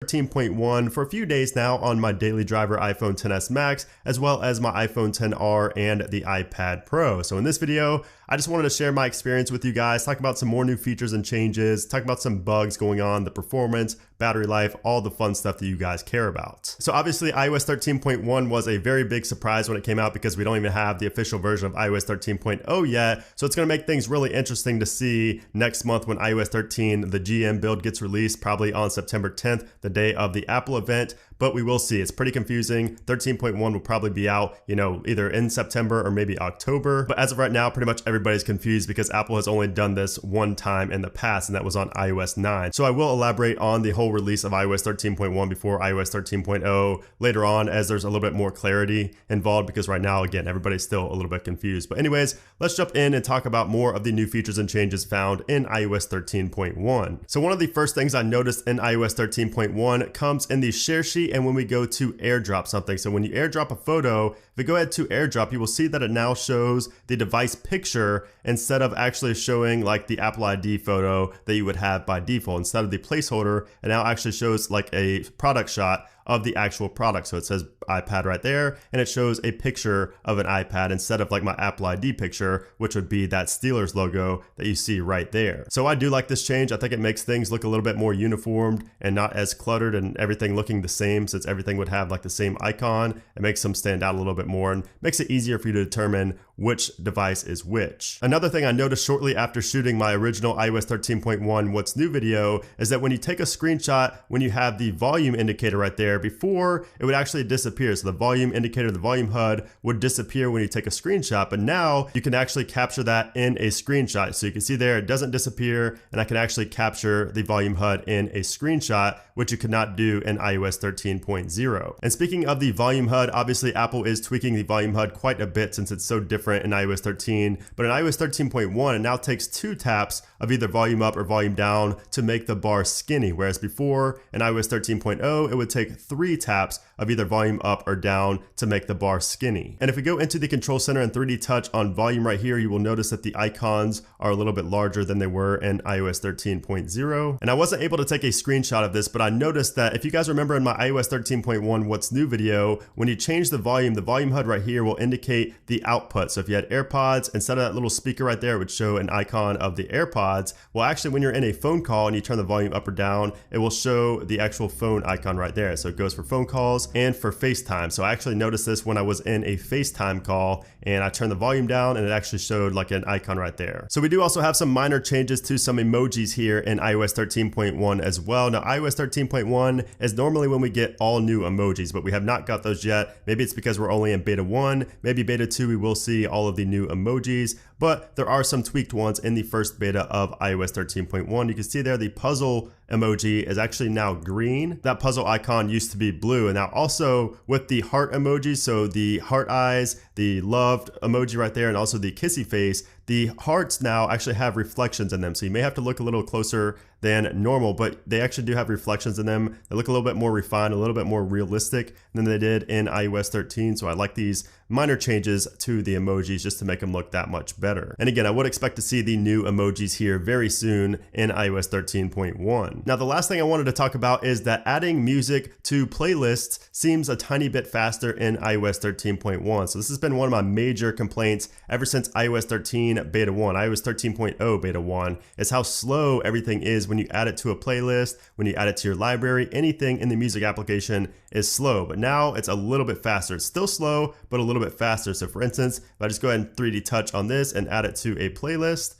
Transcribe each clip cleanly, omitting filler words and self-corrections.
13.1 for a few days now on my daily driver iPhone XS Max, as well as my iPhone XR and the iPad Pro. So in this video, I just wanted to share my experience with you guys, talk about some more new features and changes, talk about some bugs going on, the performance, battery life, all the fun stuff that you guys care about. So obviously iOS 13.1 was a very big surprise when it came out because we don't even have the official version of iOS 13.0 yet. So it's going to make things really interesting to see next month when iOS 13, the GM build gets released, probably on September 10th, the day of the Apple event. But we will see. It's pretty confusing. 13.1 will probably be out, either in September or maybe October. But as of right now, pretty much everybody's confused because Apple has only done this one time in the past, and that was on iOS 9. So I will elaborate on the whole release of iOS 13.1 before iOS 13.0 later on, as there's a little bit more clarity involved, because right now, again, everybody's still a little bit confused. But anyways, let's jump in and talk about more of the new features and changes found in iOS 13.1. So one of the first things I noticed in iOS 13.1 comes in the share sheet and when we go to airdrop something. So when you airdrop a photo, if you go ahead to airdrop, you will see that it now shows the device picture instead of actually showing like the Apple ID photo that you would have by default. Instead of the placeholder, it now actually shows like a product shot of the actual product. So it says iPad right there, and it shows a picture of an iPad instead of like my Apple ID picture, which would be that Steelers logo that you see right there. So I do like this change. I think it makes things look a little bit more uniformed and not as cluttered and everything looking the same, since everything would have like the same icon. It makes them stand out a little bit more and makes it easier for you to determine which device is which. Another thing I noticed shortly after shooting my original iOS 13.1 What's New video is that when you take a screenshot, when you have the volume indicator right there, before it would actually disappear. So the volume indicator, the volume HUD would disappear when you take a screenshot, but now you can actually capture that in a screenshot. So you can see there, it doesn't disappear, and I can actually capture the volume HUD in a screenshot, which you could not do in iOS 13.0. And speaking of the volume HUD, obviously Apple is tweaking the volume HUD quite a bit since it's so different in iOS 13, but in iOS 13.1, it now takes 2 taps of either volume up or volume down to make the bar skinny, whereas before in iOS 13.0, it would take 3 taps of either volume up or down to make the bar skinny. And if we go into the control center and 3D touch on volume right here, you will notice that the icons are a little bit larger than they were in iOS 13.0. And I wasn't able to take a screenshot of this, but I noticed that if you guys remember in my iOS 13.1 What's New video, when you change the volume HUD right here will indicate the output. So if you had AirPods, instead of that little speaker right there, it would show an icon of the AirPods. Well, actually, when you're in a phone call and you turn the volume up or down, it will show the actual phone icon right there. So it goes for phone calls and for FaceTime. So I actually noticed this when I was in a FaceTime call and I turned the volume down and it actually showed like an icon right there. So we do also have some minor changes to some emojis here in iOS 13.1 as well. Now iOS 13.1 is normally when we get all new emojis, but we have not got those yet. Maybe it's because we're only in beta 1, maybe beta 2 we will see all of the new emojis, but there are some tweaked ones in the first beta of iOS 13.1. You can see there the puzzle emoji is actually now green. That puzzle icon used to be blue, and now also with the heart emoji, so the heart eyes, the loved emoji right there, and also the kissy face, the hearts now actually have reflections in them. So you may have to look a little closer than normal, but they actually do have reflections in them. They look a little bit more refined, a little bit more realistic than they did in iOS 13. So I like these minor changes to the emojis just to make them look that much better. And again, I would expect to see the new emojis here very soon in iOS 13.1. Now, the last thing I wanted to talk about is that adding music to playlists seems a tiny bit faster in iOS 13.1. So this has been one of my major complaints ever since iOS 13 beta 1, iOS 13.0 beta 1, is how slow everything is when you add it to a playlist, when you add it to your library. Anything in the music application is slow, but now it's a little bit faster. It's still slow, but a little bit faster. So for instance, if I just go ahead and 3D touch on this and add it to a playlist,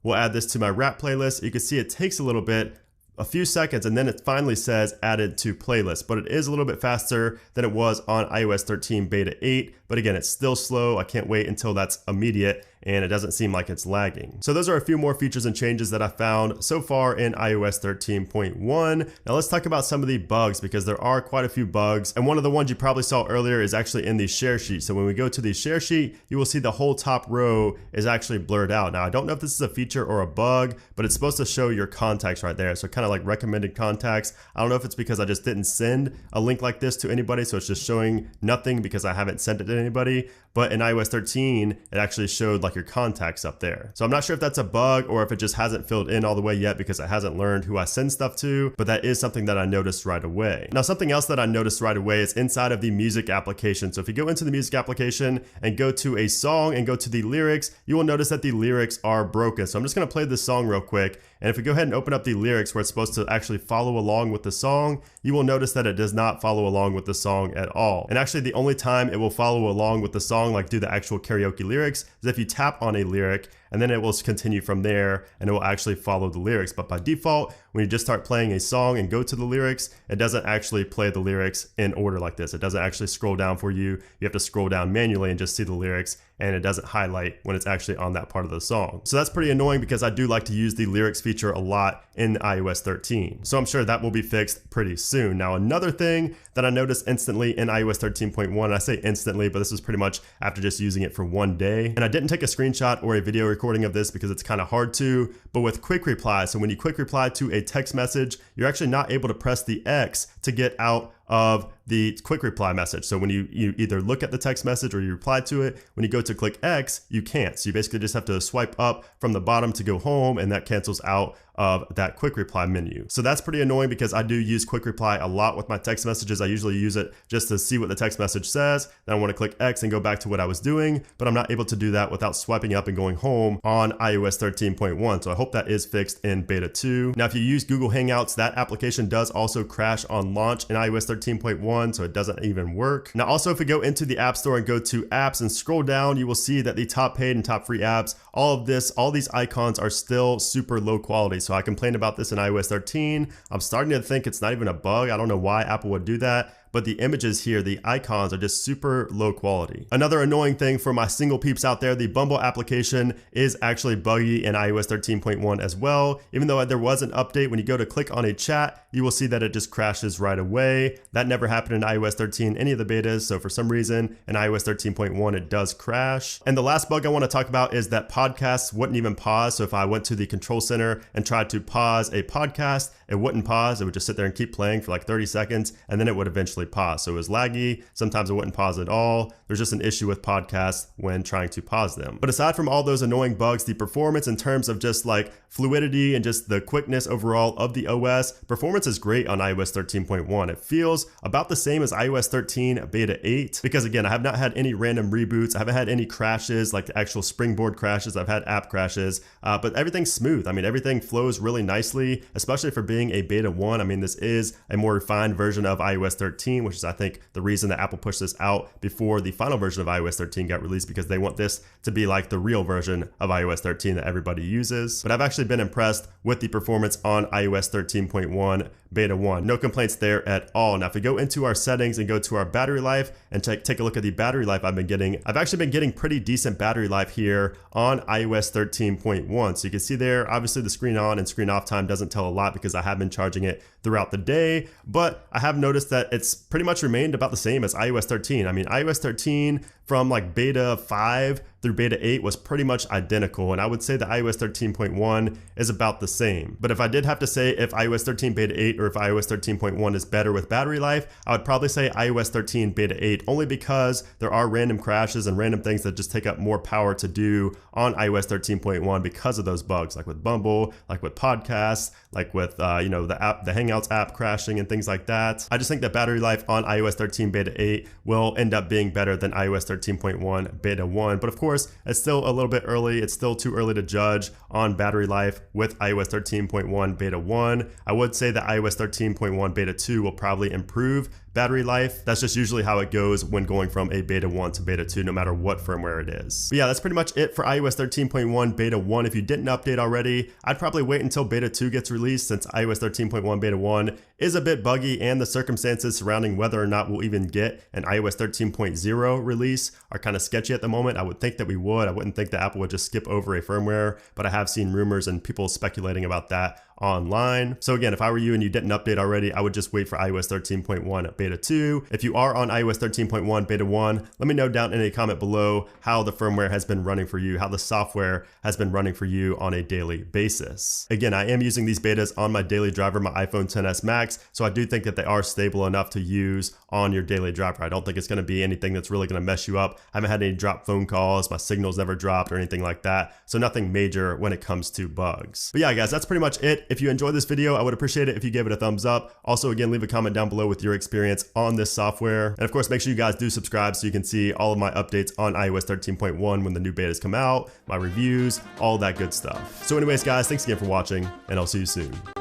we'll add this to my rap playlist. You can see it takes a little bit, a few seconds, and then it finally says added to playlist, but it is a little bit faster than it was on iOS 13 beta 8. But again, it's still slow. I can't wait until that's immediate and it doesn't seem like it's lagging. So those are a few more features and changes that I found so far in iOS 13.1. Now let's talk about some of the bugs, because there are quite a few bugs. And one of the ones you probably saw earlier is actually in the share sheet. So when we go to the share sheet, you will see the whole top row is actually blurred out. Now I don't know if this is a feature or a bug, but it's supposed to show your contacts right there. So kind of like recommended contacts. I don't know if it's because I just didn't send a link like this to anybody, so it's just showing nothing because I haven't sent it to anybody. But in iOS 13, it actually showed like your contacts up there. So I'm not sure if that's a bug or if it just hasn't filled in all the way yet because it hasn't learned who I send stuff to, but that is something that I noticed right away. Now, something else that I noticed right away is inside of the music application. So if you go into the music application and go to a song and go to the lyrics, you will notice that the lyrics are broken. So I'm just gonna play this song real quick. And if we go ahead and open up the lyrics where it's supposed to actually follow along with the song, you will notice that it does not follow along with the song at all. And actually the only time it will follow along with the song, like do the actual karaoke lyrics, is if you tap on a lyric and then it will continue from there and it will actually follow the lyrics. But by default, when you just start playing a song and go to the lyrics, it doesn't actually play the lyrics in order like this. It doesn't actually scroll down for you. You have to scroll down manually and just see the lyrics, and it doesn't highlight when it's actually on that part of the song. So that's pretty annoying because I do like to use the lyrics feature a lot in iOS 13. So I'm sure that will be fixed pretty soon. Now, another thing that I noticed instantly in iOS 13.1, I say instantly, but this is pretty much after just using it for one day. And I didn't take a screenshot or a video recording of this because it's kind of hard to, but with quick reply, so when you quick reply to a text message, you're actually not able to press the X to get out of the quick reply message. So when you either look at the text message or you reply to it, when you go to click X, you can't. So you basically just have to swipe up from the bottom to go home, and that cancels out of that quick reply menu. So that's pretty annoying because I do use quick reply a lot with my text messages. I usually use it just to see what the text message says. Then I want to click X and go back to what I was doing, but I'm not able to do that without swiping up and going home on iOS 13.1. So I hope that is fixed in beta 2. Now, if you use Google Hangouts, that application does also crash on launch in iOS 13.1, so it doesn't even work. Now, also if we go into the App Store and go to apps and scroll down, you will see that the top paid and top free apps, all these icons are still super low quality. So I complained about this in iOS 13. I'm starting to think it's not even a bug. I don't know why Apple would do that, but the images here, the icons are just super low quality. Another annoying thing for my single peeps out there, the Bumble application is actually buggy in iOS 13.1 as well. Even though there was an update, when you go to click on a chat, you will see that it just crashes right away. That never happened in iOS 13, any of the betas. So for some reason in iOS 13.1, it does crash. And the last bug I want to talk about is that podcasts wouldn't even pause. So if I went to the control center and tried to pause a podcast, it wouldn't pause. It would just sit there and keep playing for like 30 seconds, and then it would eventually pause. So it was laggy. Sometimes it wouldn't pause at all. There's just an issue with podcasts when trying to pause them. But aside from all those annoying bugs, the performance in terms of just like fluidity and just the quickness overall of the OS, performance is great on iOS 13.1. It feels about the same as iOS 13 beta 8, because again, I have not had any random reboots. I haven't had any crashes, like the actual springboard crashes. I've had app crashes, but everything's smooth. I mean, everything flows really nicely, especially for being a beta 1. I mean, this is a more refined version of iOS 13, which is I think the reason that Apple pushed this out before the final version of iOS 13 got released, because they want this to be like the real version of iOS 13 that everybody uses. But I've actually been impressed with the performance on iOS 13.1 beta 1. No complaints there at all. Now, if we go into our settings and go to our battery life and take a look at the battery life I've actually been getting pretty decent battery life here on iOS 13.1. So you can see there, obviously the screen on and screen off time doesn't tell a lot because I have been charging it throughout the day, but I have noticed that it's pretty much remained about the same as iOS 13. I mean, iOS 13 from like beta 5 through beta 8 was pretty much identical, and I would say that iOS 13.1 is about the same. But if I did have to say if iOS 13 beta 8 or if iOS 13.1 is better with battery life, I would probably say iOS 13 beta 8, only because there are random crashes and random things that just take up more power to do on iOS 13.1 because of those bugs, like with Bumble, like with podcasts, like with the Hangouts app crashing and things like that. I just think that battery life on iOS 13 beta 8 will end up being better than iOS 13.1 beta 1. But of course, it's still a little bit early. It's still too early to judge on battery life with iOS 13.1 beta 1. I would say that iOS 13.1 beta 2 will probably improve battery life. That's just usually how it goes when going from a beta 1 to beta 2, no matter what firmware it is. But yeah, that's pretty much it for iOS 13.1 beta 1. If you didn't update already, I'd probably wait until beta 2 gets released, since iOS 13.1 beta 1 is a bit buggy, and the circumstances surrounding whether or not we'll even get an iOS 13.0 release are kind of sketchy at the moment. I would think that we would. I wouldn't think that Apple would just skip over a firmware, but I have seen rumors and people speculating about that online. So again, if I were you and you didn't update already, I would just wait for iOS 13.1 beta 2. If you are on iOS 13.1 beta 1, let me know down in a comment below how the firmware has been running for you, how the software has been running for you on a daily basis. Again, I am using these betas on my daily driver, my iPhone XS Max, so I do think that they are stable enough to use on your daily driver. I don't think it's going to be anything that's really going to mess you up. I haven't had any drop phone calls, my signal's never dropped or anything like that, so nothing major when it comes to bugs. But yeah, guys, that's pretty much it. If you enjoyed this video, I would appreciate it if you gave it a thumbs up. Also, again, leave a comment down below with your experience on this software. And of course, make sure you guys do subscribe so you can see all of my updates on iOS 13.1 when the new betas come out, my reviews, all that good stuff. So anyways, guys, thanks again for watching, and I'll see you soon.